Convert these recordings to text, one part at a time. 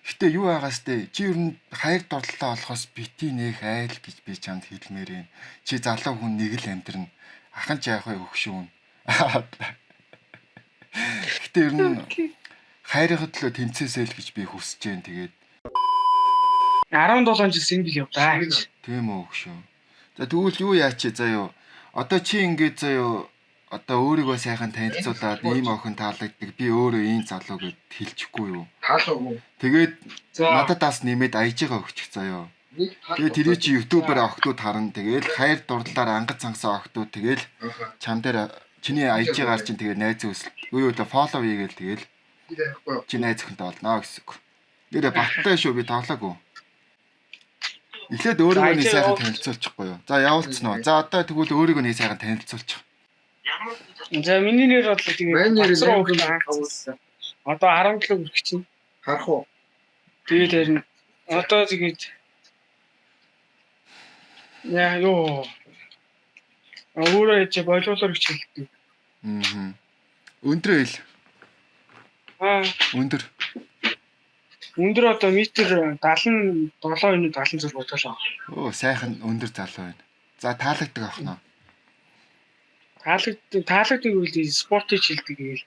Гэтэ юу байгаас тэ чи ер нь хайр дурлалаа болохоос бити нэх айл гэж би чамд хэлмээр юм. Чи залуу хүн нэг л амьдрна. Ахын ч яах вэ хөгшүүн. Гэтэ ер нь хайрын төлөө тэмцээсэй л гэж би хүсэж जैन. Тэгээд 17 жил сингл явдаа гэж. Тийм үү хөгшөө. За тэгвэл юу яач заяа. Одоо чи ингээд заяа одоо өөрийгөө сайхан танилцуулаад ийм охин таалагддаг. Би өөрөө ийм залуу гэд хэлчихгүй юу? Таалаагүй. Тэгээд нададаас нэмээд аяж байгаа өгчих заяа. Тэгээд тэрий чи ютубер охтууд харна. Тэгээд хайр дурлалаар ангад цангасан охтууд тэгээд чам дээр чиний аяжгаар чинь тэгээд найз өсөл. Юу юу фоллоу хийгээл тэгээд чи найз охинтой болно гэсэн үг. Нэрэ баттай шүү би тоглоогүй. Эхлээд өөрийгөө нэг сайхан танилцуулчихгүй юу? За явуулцсан уу? За одоо тэгвэл өөрийгөө нэг сайхан танилцуулчих. За миний нэр бол тэгээд одоо 17 хүрэх чинь. Харах уу? Тэгээд харин одоо тэгээд яа ёо. Өөрөө ч боловлоор хичээлдэг. Өндрөө ил. Өндөр. Өндөр одоо метр 77.76 бодоолаа. Оо сайхан өндөр залуу байна. За таалагддаг авах нь. Таалагддаг үйл спортыг хилдэг гээл.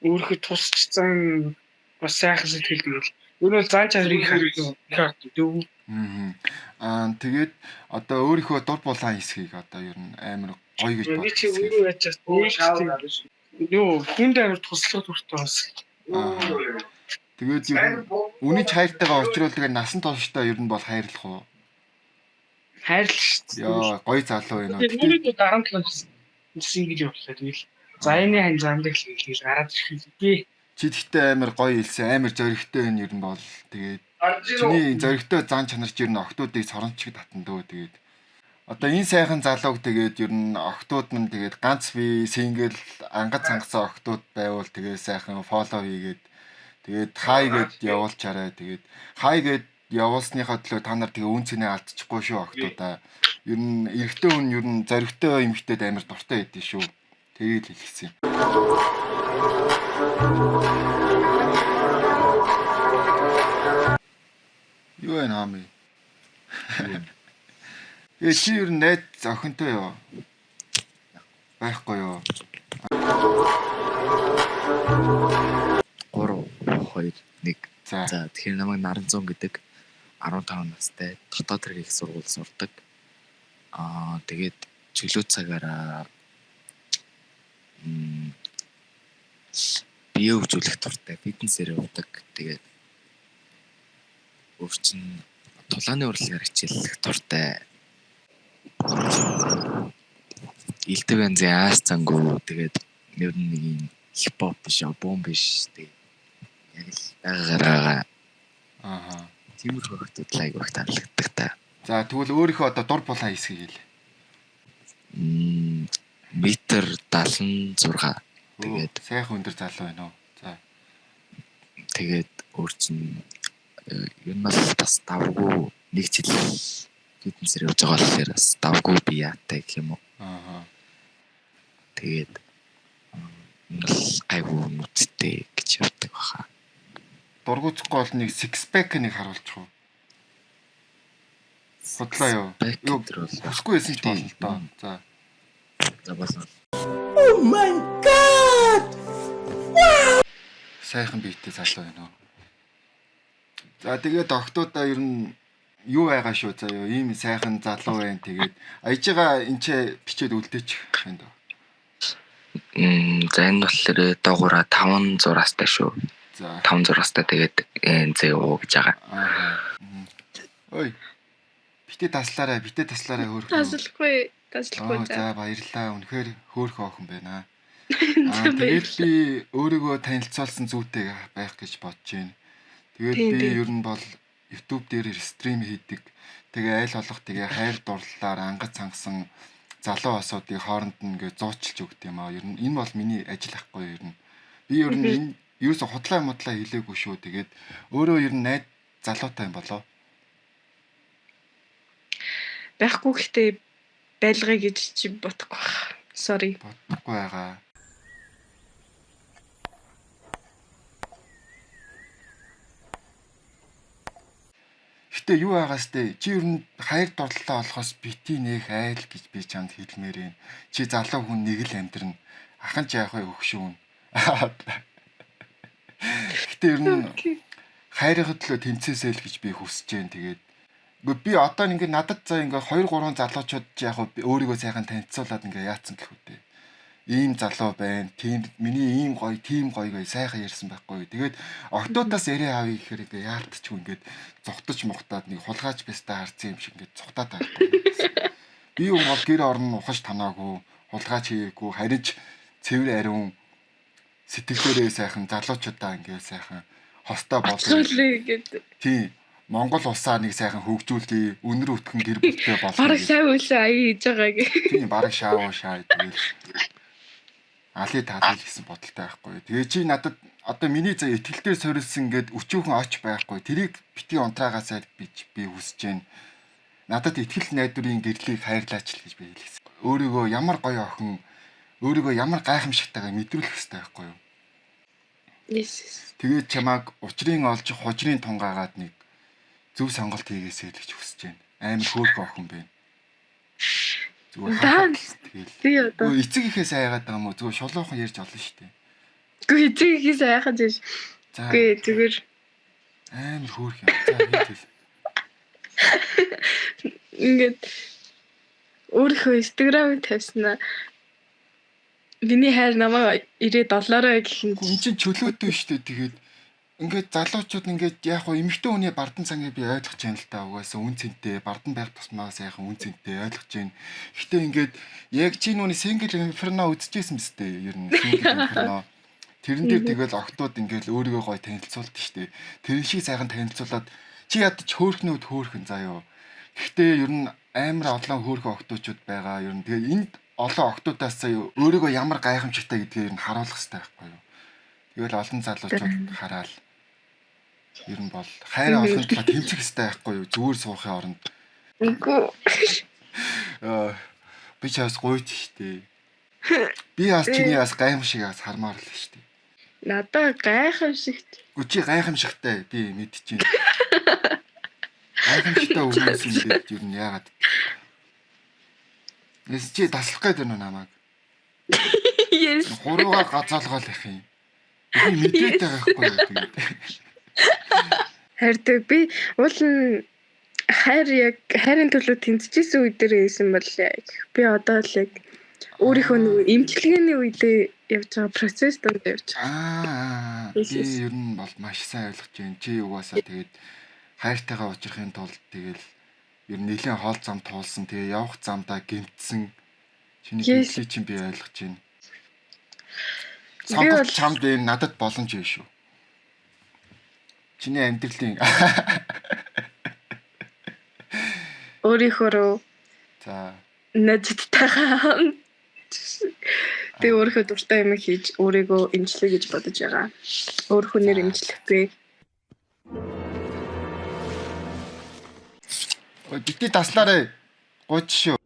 Өөрөөхөө тусчсан бас сайхан сэтгэлдэг гээл. Юу нь зан чанарыг хардаг дүү. Тэгээд одоо өөрийнхөө дур булаан хэсгийг одоо ер нь амар гоё гэж бодсон. Би чи өөрөө яачаас юу хүнд амар туслах дуртай бас. Тэгээд ер нь үнийч хайртайгаа уулзруулдаг насан туршдаа ер нь бол хайрлах уу? Хайрлах шүү. Яа, гоё залуу байна. Тэгээд 17 сингл явууллаа тэгэл. За энэ ханжаамдаг л хэлээ гараад ирэхлээ. Чи тэгтээ амар гоё хэлсэн, амар зоригтой энэ ер нь бол тэгээд чиний зоригтой зан чанарч ер нь охтуудыг сорончиг татна дөө тэгээд. Одоо энэ сайхан залууг тэгээд ер нь охтууд нь тэгээд ганц би сингл ангад цангасан охтууд байвал тэгээд сайхан фоллоу хийгээд тэгээд хай гэд явуулчаарай. Тэгээд хай гэд явуулсныхаа төлөө та нар тэгээ үн цэнэ алдчихгүй шүү охтуудаа. Ер нь эрэгтэй хүн ер нь зоригтой эмэгтэйд амар дуртай байдгийг шүү. Тэгээд л хэлсэн. Юу вэ наами? Чи ер нь найз охинтой юу? Байхгүй юу? 3 2 1. За тэгэхээр намайг Наранзун гэдэг 15 настай дотоод хэрэг их сургууль сурдаг. Тэгээд чөлөө цагаараа бие хөгжүүлэх дуртай, фитнесээр явдаг. Тэгээд өөрчн тулааны урлагаар хичээллэх дуртай. Илдэг янзын аас зангуу тэгээд ер нь нэг юм хипхоп биш, бом биш тэгээд яг л байгаараа. Тиймэрхүү хөтөд лайк багт таалагддаг та. За тэгвэл өөрийнхөө одоо дур булаан хэсгийг хэл. Метр 76. Тэгээд сайхан өндөр залуу байна уу? За. Тэгээд өөрчн ер нь бас давгүй нэг жил фитнесээр явж байгаа болохоор бас давгүй би яатай гэх юм уу. Тэгээд айгуу нүцтэй гэж явдаг баха. Дургуцхгүй бол нэг six pack нэг харуулчих уу? Бодлоо юу? Хүсгүй байсан ч болно л доо. За. За болно. Oh my god! Сайхан биетэй залуу байна уу? За тэгээд охтуудаа ер нь юу байгаа шүү заяа. Ийм сайхан залуу байна. Тэгээд аяжгаа энэ ч бичээд үлдээчих юм даа. За энэ болохоор доогуура 5 зураастай шүү. За 5 зураастай тэгээд ЗО гэж байгаа. Ой. Битээ таслаарай хөөрхөн. Таслахгүй. За баярлалаа. Үнэхээр хөөрхөн охин байна. Тэгээд би өөрийгөө танилцуулсан зүйтэй байх гэж бодож байна. Тэгээд би ер нь бол YouTube дээр стрим хийдэг. Тэгээ айл болох тэгээ хайр дурлалаар ангад цангасан залуу асуудыг хооронд нь ингээ зуучилж өгд юм аа. Ер нь энэ бол миний ажил ахгүй ер нь. Би ер нь энэ ерөөсө худлаа модлаа хэлээгүй шүү. Тэгээд өөрөө ер нь найз залуутай юм болоо. Байхгүй гэхдээ байлгая гэж чи бодохгүй. Sorry. Бодохгүй байгаа. Гэхдээ юу байгаас те чи ер нь хайр дурлалаа болохоос бити нэх айл гэж би чамд хэлмээр юм. Чи залуу хүн нэг л амьдрна. Ахын ч яах вэ хөгшүүн. Гэхдээ ер нь хайрын төлөө тэмцээсэй л гэж би хүсэж байна. Тэгээд би одоо ингээд надад за ингээд 2 3 залуучууд яг өөрийгөө сайхан танилцуулаад ингээд яатсан гэх үү. Ийм залуу байна. Тийм миний ийм гоё, тийм гоё сайхан ярьсан байхгүй. Тэгээд октоодаас яриа авъя гэхээр ингээ яалтчгүй ингээд зогтож мохтаад нэг хулгайч бэстэ харцсан юм шиг ингээд цухтаад байхгүй. Би юм бол гэр орон ухаж танаагүй, хулгайч хийгээгүй, харин ч цэвэр ариун сэтгэлээрээ сайхан залуучуудаа ингээ сайхан хостой болгоо. Тийм. Монгол улсаа нэг сайхан хөгжүүлээ, өнөр өтгөн гэр бүлтэй болгоо. Бараг шав үлээ аяа хийж байгаа гэ. Тийм, бараг шав шаа тэгэл. Али таалал гэсэн бодолтой байхгүй. Тэгээ чи надад одоо миний за итгэлээр суурилсан ингээд өчүүхэн оч байхгүй. Тэрийг бити унтраагаасаа би хүсэж байна. Надад итгэл найдварын гэрлийг хайрлаач л гэж би хэлсэн. Өөрийгөө ямар гоё охин, өөрийгөө ямар гайхамшигтайгаа мэдрүүлэх хэрэгтэй байхгүй юу? Yes. Тэгээд чамааг учрын олж хожрын тунгаагаад нэг зөв сонголт хийгээсэй л гэж хүсэж байна. Амар хөөрхөн охин байна. Дан. Би одоо эцэг ихээс айгаад байгаа юм уу? Зүгээр шулуухан ярьж олно шүү дээ. Гэхдээ эцэг ихээс айхаж биш. Үгүй зүгээр амар хөөрх юм. За хийгээл. Ингээд өөрийнхөө Instagram-ыг тавьснаа миний хайр намайг ирээд доллараа гэх юм. Энд чинь чөлөөтэй шүү дээ. Тэгээд ингээд залуучууд ингээд яг хоо эмэгтэй хүний бардан цагийг би ойлгож байна л та. Угаасаа үн цэнтэй бардан байх тусмаа сайхан үн цэнтэй ойлгож байна. Гэхдээ ингээд яг чи нүуний single inferno үзчихсэн мэт ер нь single inferno. Тэрэн дээр тэгэл октод ингээд өөрийгөө гоё танилцуулдаг шүү дээ. Тэр шиг сайхан танилцуулаад чи ядч хөөхнүүд хөөхөн заяо. Гэхдээ ер нь амар олон хөөхөн октоочуд байгаа. Ер нь тэгээ энд олон октодоос өөрийгөө ямар гайхамшигтай гэдгийг ер нь харуулах хэрэгтэй байхгүй юу? Тэгэл олон залуучууд хараад ер нь бол хайр олохын тулд тэмцэх хэрэгтэй байхгүй юу? Зүгээр суухын оронд. Үгүй. Би ч бас гуйж штэ. Би бас чиний бас гайхамшиг бас хармаар л штэ. Надаа гайхамшигт. Үгүй чи гайхамшигтай би мэдчихээн. Гайхамшигтай хүмүүс юм дээр ер нь яагаад? Нэс чи таслах гэдэг нь намайг. Yes. Хуруугаар газаалгаал их юм. Би мэдээд байгаа байхгүй юу тэгээд. Хайртай би уул нь хайрын төлөө тэмцэжсэн үе дээр байсан бол би одоо л яг өөрийнхөө нэг эмчилгээний үедээ явж байгаа процесс донд явж байгаа. Би ер нь бол маш сайн ойлгож байна. Чи угаасаа тэгээд хайртайгаа уулзрахын тулд тэгэл ер нь нэлийн хоол зам туулсан. Тэгээ явах замдаа гэмтсэн. Чиний хэллийг чинь би ойлгож байна. Самбар чамд энэ надад боломж юм шүү. Чиний амьдралын өөрийнхөө за найзтайгаа тэг өөрийнхөө дуртай юм хийж өөрийгөө эмчлэе гэж бодож байгаа. Өөр хүнээр эмчлэхгүй. Бити таслаарай. Гуйч шүү.